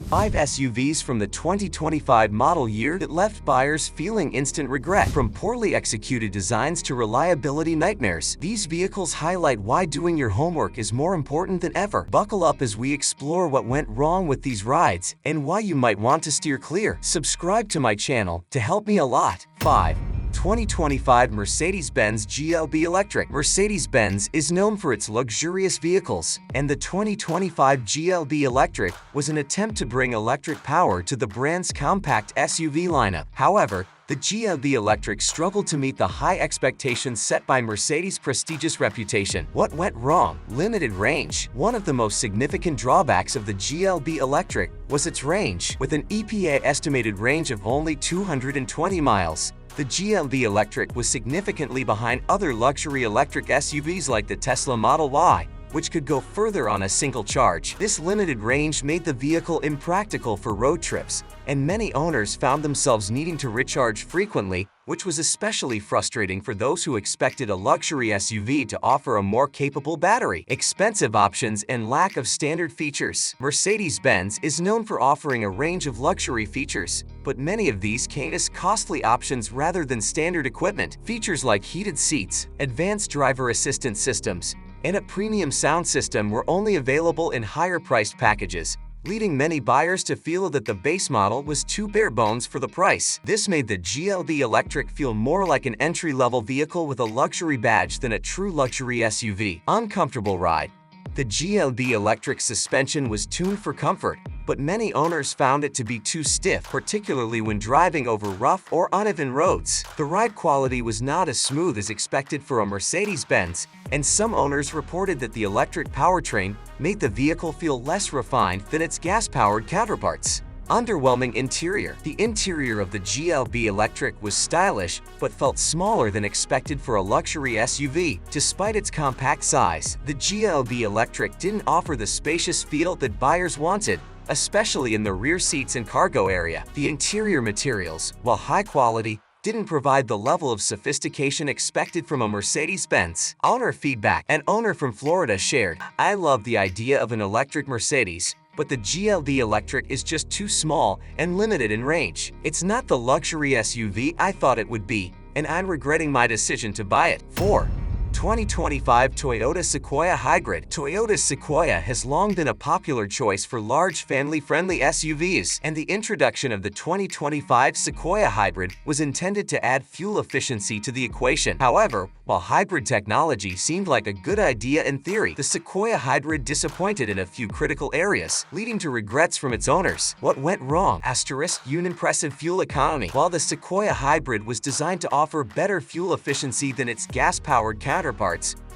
5 SUVs from the 2025 model year that left buyers feeling instant regret. From poorly executed designs to reliability nightmares, these vehicles highlight why doing your homework is more important than ever. Buckle up as we explore what went wrong with these rides and why you might want to steer clear. Subscribe to my channel to help me a lot. 5. 2025 Mercedes-Benz GLB Electric. Mercedes-Benz is known for its luxurious vehicles, and the 2025 GLB Electric was an attempt to bring electric power to the brand's compact SUV lineup. However, the GLB Electric struggled to meet the high expectations set by Mercedes' prestigious reputation. What went wrong? Limited range. One of the most significant drawbacks of the GLB Electric was its range. With an EPA estimated range of only 220 miles, the GLB Electric was significantly behind other luxury electric SUVs like the Tesla Model Y, which could go further on a single charge. This limited range made the vehicle impractical for road trips, and many owners found themselves needing to recharge frequently, which was especially frustrating for those who expected a luxury SUV to offer a more capable battery, expensive options, and lack of standard features. Mercedes-Benz is known for offering a range of luxury features, but many of these came as costly options rather than standard equipment. Features like heated seats, advanced driver assistance systems, and a premium sound system were only available in higher-priced packages, leading many buyers to feel that the base model was too bare bones for the price. This made the GLB Electric feel more like an entry-level vehicle with a luxury badge than a true luxury SUV. Uncomfortable ride. The GLB Electric suspension was tuned for comfort, but many owners found it to be too stiff, particularly when driving over rough or uneven roads. The ride quality was not as smooth as expected for a Mercedes-Benz, and some owners reported that the electric powertrain made the vehicle feel less refined than its gas-powered counterparts. Underwhelming interior. The interior of the GLB Electric was stylish, but felt smaller than expected for a luxury SUV. Despite its compact size, the GLB Electric didn't offer the spacious feel that buyers wanted, especially in the rear seats and cargo area. The interior materials, while high quality, didn't provide the level of sophistication expected from a Mercedes-Benz. Owner feedback. An owner from Florida shared, "I love the idea of an electric Mercedes, but the GLB Electric is just too small and limited in range. It's not the luxury SUV I thought it would be, and I'm regretting my decision to buy it." 4. 2025 Toyota Sequoia Hybrid. Toyota's Sequoia has long been a popular choice for large family-friendly SUVs, and the introduction of the 2025 Sequoia Hybrid was intended to add fuel efficiency to the equation. However, while hybrid technology seemed like a good idea in theory, the Sequoia Hybrid disappointed in a few critical areas, leading to regrets from its owners. What went wrong? Unimpressive fuel economy. While the Sequoia Hybrid was designed to offer better fuel efficiency than its gas-powered counterparts,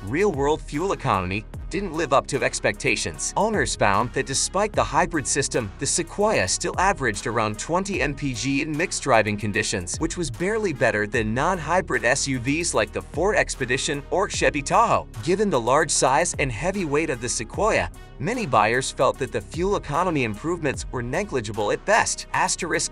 real-world fuel economy didn't live up to expectations. Owners found that despite the hybrid system, the Sequoia still averaged around 20 mpg in mixed driving conditions, which was barely better than non-hybrid SUVs like the Ford Expedition or Chevy Tahoe. Given the large size and heavy weight of the Sequoia, many buyers felt that the fuel economy improvements were negligible at best.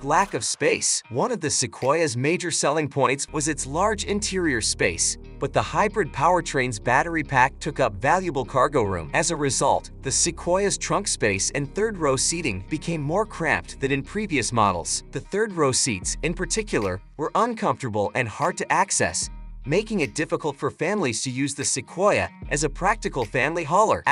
Lack of space. One of the Sequoia's major selling points was its large interior space, but the hybrid powertrain's battery pack took up valuable cargo room. As a result, the Sequoia's trunk space and third-row seating became more cramped than in previous models. The third-row seats, in particular, were uncomfortable and hard to access, making it difficult for families to use the Sequoia as a practical family hauler.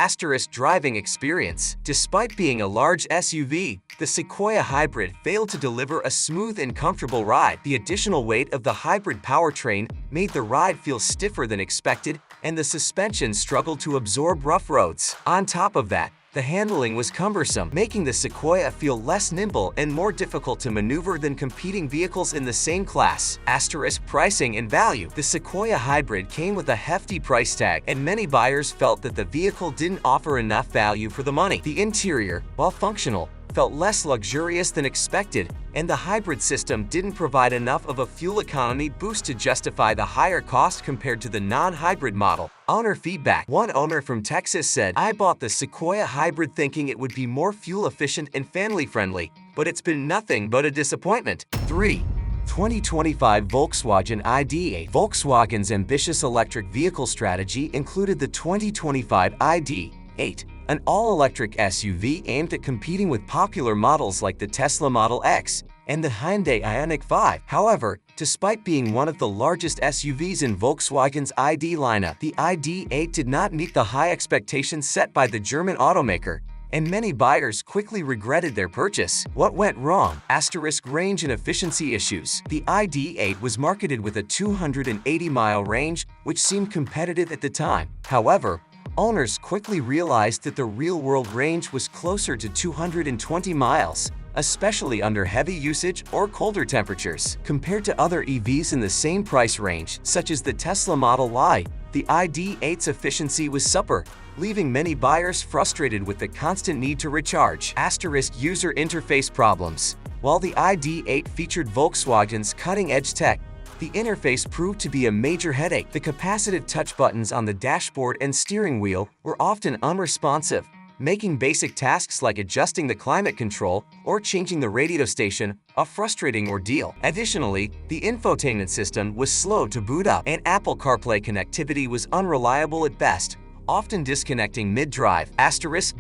Driving experience. Despite being a large SUV, the Sequoia Hybrid failed to deliver a smooth and comfortable ride. The additional weight of the hybrid powertrain made the ride feel stiffer than expected, and the suspension struggled to absorb rough roads. On top of that, the handling was cumbersome, making the Sequoia feel less nimble and more difficult to maneuver than competing vehicles in the same class. Pricing and value. The Sequoia Hybrid came with a hefty price tag, and many buyers felt that the vehicle didn't offer enough value for the money. The interior, while functional, felt less luxurious than expected, and the hybrid system didn't provide enough of a fuel economy boost to justify the higher cost compared to the non-hybrid model. Owner feedback. One owner from Texas said, "I bought the Sequoia Hybrid thinking it would be more fuel efficient and family-friendly, but it's been nothing but a disappointment." 3. 2025 Volkswagen ID.8. Volkswagen's ambitious electric vehicle strategy included the 2025 ID. ID.8, an all-electric SUV aimed at competing with popular models like the Tesla Model X and the Hyundai Ioniq 5. However, despite being one of the largest SUVs in Volkswagen's ID lineup, the ID.8 did not meet the high expectations set by the German automaker, and many buyers quickly regretted their purchase. What went wrong? Range and efficiency issues. The ID.8 was marketed with a 280-mile range, which seemed competitive at the time. However, owners quickly realized that the real-world range was closer to 220 miles, especially under heavy usage or colder temperatures. Compared to other EVs in the same price range, such as the Tesla Model Y, the ID.8's efficiency was subpar, leaving many buyers frustrated with the constant need to recharge. User interface problems. While the ID.8 featured Volkswagen's cutting-edge tech, the interface proved to be a major headache. The capacitive touch buttons on the dashboard and steering wheel were often unresponsive, making basic tasks like adjusting the climate control or changing the radio station a frustrating ordeal. Additionally, the infotainment system was slow to boot up, and Apple CarPlay connectivity was unreliable at best, often disconnecting mid-drive.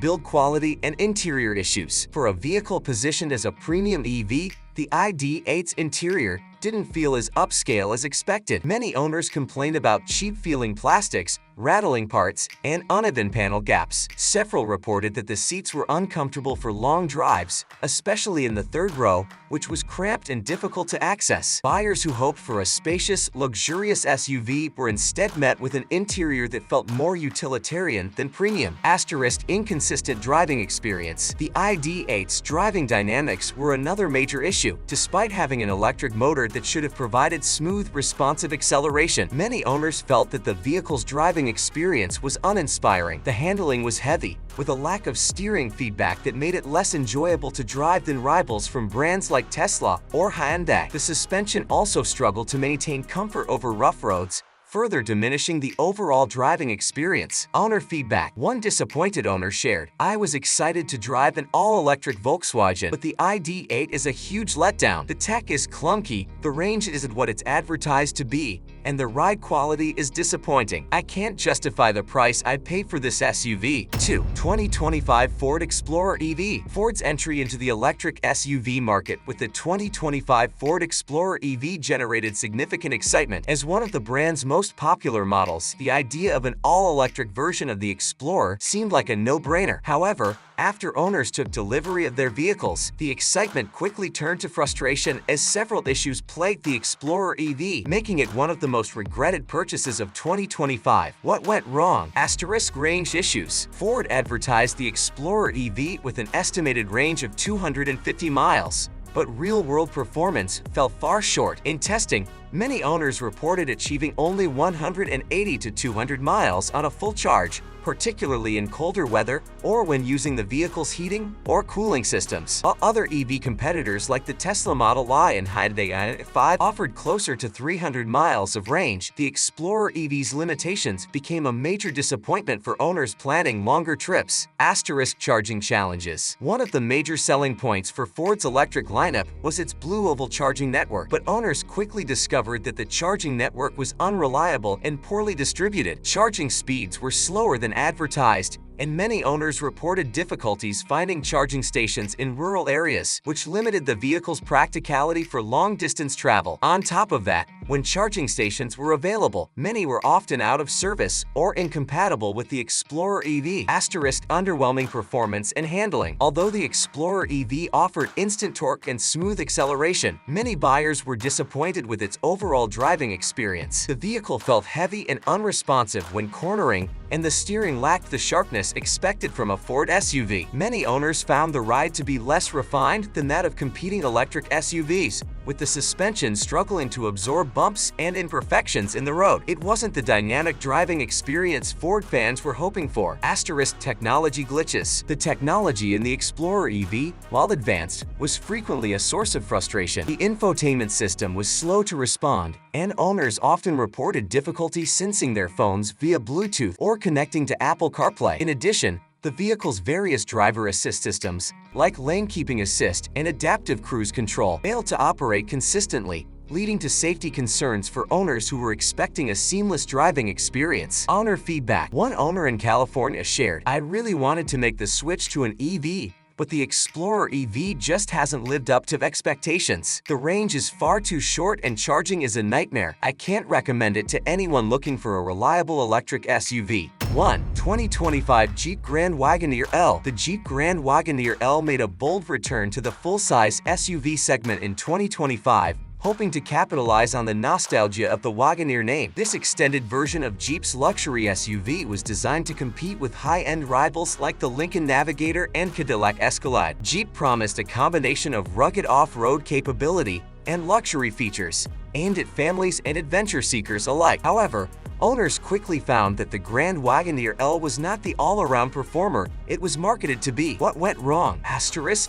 Build quality and interior issues. For a vehicle positioned as a premium EV, the ID.8's interior didn't feel as upscale as expected. Many owners complained about cheap-feeling plastics, rattling parts, and uneven panel gaps. Several reported that the seats were uncomfortable for long drives, especially in the third row, which was cramped and difficult to access. Buyers who hoped for a spacious, luxurious SUV were instead met with an interior that felt more utilitarian than premium. Inconsistent driving experience. The ID.8's driving dynamics were another major issue. Despite having an electric motor that should have provided smooth, responsive acceleration, many owners felt that the vehicle's driving experience was uninspiring. The handling was heavy, with a lack of steering feedback that made it less enjoyable to drive than rivals from brands like Tesla or Hyundai. The suspension also struggled to maintain comfort over rough roads, further diminishing the overall driving experience. Owner feedback. One disappointed owner shared, "I was excited to drive an all-electric Volkswagen, but the ID.8 is a huge letdown. The tech is clunky, the range isn't what it's advertised to be, and the ride quality is disappointing. I can't justify the price I paid for this SUV." 2. 2025 Ford Explorer EV. Ford's entry into the electric SUV market with the 2025 Ford Explorer EV generated significant excitement. As one of the brand's most popular models, the idea of an all-electric version of the Explorer seemed like a no-brainer. However, after owners took delivery of their vehicles, the excitement quickly turned to frustration as several issues plagued the Explorer EV, making it one of the most regretted purchases of 2025. What went wrong? Range issues. Ford advertised the Explorer EV with an estimated range of 250 miles. But real-world performance fell far short. In testing, many owners reported achieving only 180 to 200 miles on a full charge, particularly in colder weather or when using the vehicle's heating or cooling systems. Other EV competitors like the Tesla Model Y and Hyundai Ioniq 5 offered closer to 300 miles of range. The Explorer EV's limitations became a major disappointment for owners planning longer trips. Charging challenges. One of the major selling points for Ford's electric lineup was its Blue Oval charging network, but owners quickly discovered that the charging network was unreliable and poorly distributed. Charging speeds were slower than advertised, and many owners reported difficulties finding charging stations in rural areas, which limited the vehicle's practicality for long-distance travel. On top of that, when charging stations were available, many were often out of service or incompatible with the Explorer EV. Underwhelming performance and handling. Although the Explorer EV offered instant torque and smooth acceleration, many buyers were disappointed with its overall driving experience. The vehicle felt heavy and unresponsive when cornering, and the steering lacked the sharpness expected from a Ford SUV. Many owners found the ride to be less refined than that of competing electric SUVs, with the suspension struggling to absorb bumps and imperfections in the road. It wasn't the dynamic driving experience Ford fans were hoping for. Technology glitches. The technology in the Explorer EV, while advanced, was frequently a source of frustration. The infotainment system was slow to respond, and owners often reported difficulty syncing their phones via Bluetooth or connecting to Apple CarPlay. In addition, the vehicle's various driver assist systems, like lane keeping assist and adaptive cruise control, failed to operate consistently, leading to safety concerns for owners who were expecting a seamless driving experience. Owner feedback. One owner in California shared, "I really wanted to make the switch to an EV, but the Explorer EV just hasn't lived up to expectations. The range is far too short and charging is a nightmare. I can't recommend it to anyone looking for a reliable electric SUV." 1. 2025 Jeep Grand Wagoneer L. The Jeep Grand Wagoneer L made a bold return to the full-size SUV segment in 2025, hoping to capitalize on the nostalgia of the Wagoneer name. This extended version of Jeep's luxury SUV was designed to compete with high-end rivals like the Lincoln Navigator and Cadillac Escalade. Jeep promised a combination of rugged off-road capability and luxury features, aimed at families and adventure seekers alike. However, owners quickly found that the Grand Wagoneer L was not the all-around performer it was marketed to be. What went wrong?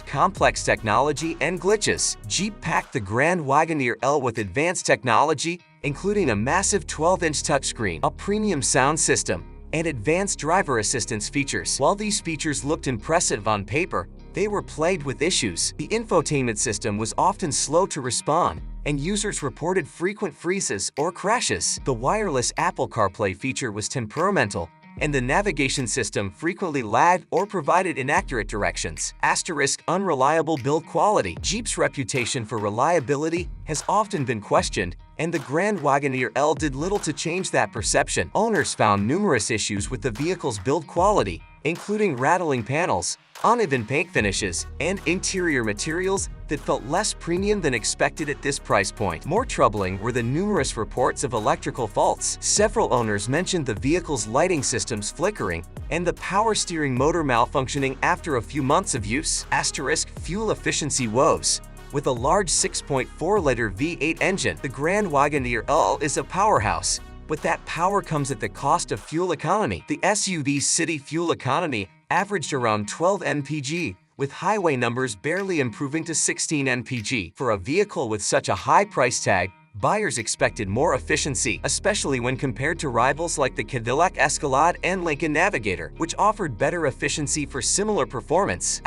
Complex technology and glitches. Jeep packed the Grand Wagoneer L with advanced technology, including a massive 12-inch touchscreen, a premium sound system, and advanced driver assistance features. While these features looked impressive on paper, they were plagued with issues. The infotainment system was often slow to respond, and users reported frequent freezes or crashes. The wireless Apple CarPlay feature was temperamental, and the navigation system frequently lagged or provided inaccurate directions. Unreliable build quality. Jeep's reputation for reliability has often been questioned, and the Grand Wagoneer L did little to change that perception. Owners found numerous issues with the vehicle's build quality, including rattling panels, uneven paint finishes, and interior materials that felt less premium than expected at this price point. More troubling were the numerous reports of electrical faults. Several owners mentioned the vehicle's lighting systems flickering and the power steering motor malfunctioning after a few months of use. Fuel efficiency woes. With a large 6.4-liter V8 engine, the Grand Wagoneer L is a powerhouse, but that power comes at the cost of fuel economy. The SUV's city fuel economy averaged around 12 mpg, with highway numbers barely improving to 16 mpg. For a vehicle with such a high price tag, buyers expected more efficiency, especially when compared to rivals like the Cadillac Escalade and Lincoln Navigator, which offered better efficiency for similar performance.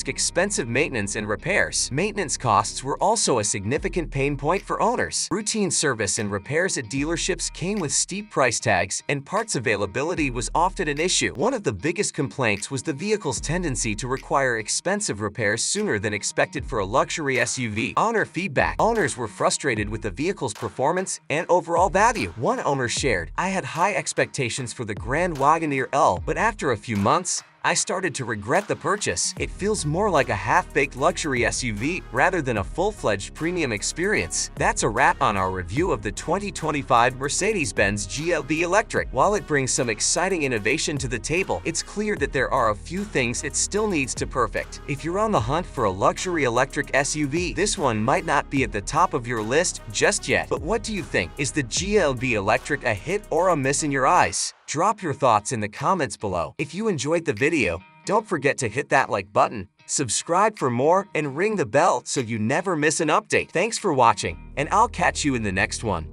Expensive maintenance and repairs. Maintenance costs were also a significant pain point for owners. Routine service and repairs at dealerships came with steep price tags, and parts availability was often an issue. One of the biggest complaints was the vehicle's tendency to require expensive repairs sooner than expected for a luxury SUV. Owner feedback. Owners were frustrated with the vehicle's performance and overall value. One owner shared, "I had high expectations for the Grand Wagoneer L, but after a few months, I started to regret the purchase. It feels more like a half-baked luxury SUV rather than a full-fledged premium experience." That's a wrap on our review of the 2025 Mercedes-Benz GLB Electric. While it brings some exciting innovation to the table, it's clear that there are a few things it still needs to perfect. If you're on the hunt for a luxury electric SUV, this one might not be at the top of your list just yet. But what do you think? Is the GLB Electric a hit or a miss in your eyes? Drop your thoughts in the comments below. If you enjoyed the video, don't forget to hit that like button, subscribe for more, and ring the bell so you never miss an update. Thanks for watching, and I'll catch you in the next one.